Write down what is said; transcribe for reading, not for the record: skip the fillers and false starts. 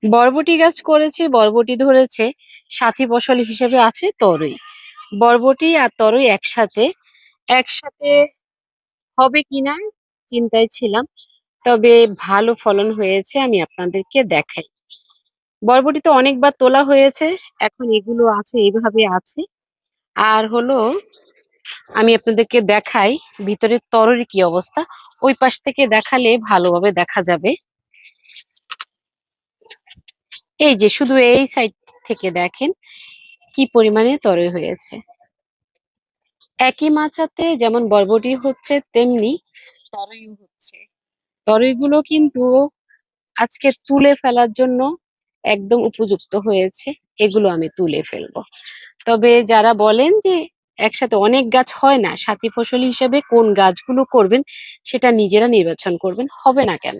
বরবটি গাছ করেছি, বরবটি ধরেছে। সাথী ফসল হিসেবে আছে তরই। বরবটি আর তরই একসাথে একসাথে হবে কিনা চিন্তায় ছিলাম। তবে ভালো ফলন হয়েছে, আমি আপনাদেরকে দেখাই। বরবটি তো অনেকবার তোলা হয়েছে, এখন এগুলো আছে, এইভাবে আছে। আর হলো, আমি আপনাদেরকে দেখাই ভিতরের তরুর কি অবস্থা। ওই পাশ থেকে দেখালে ভালোভাবে দেখা যাবে। এই যে শুধু এই সাইড থেকে দেখেন কি পরিমাণে তরই হয়েছে। একই মাচাতে যেমন বরবটি হচ্ছে তেমনি তরইও হচ্ছে। তরইগুলো কিন্তু আজকে তুলে ফেলার জন্য একদম উপযুক্ত হয়েছে। এগুলো আমি তুলে ফেলবো। তবে যারা বলেন যে একসাথে অনেক গাছ হয় না, সাথী ফসল হিসেবে কোন গাছগুলো করবেন সেটা নিজেরা নির্বাচন করবেন, হবে না কেন।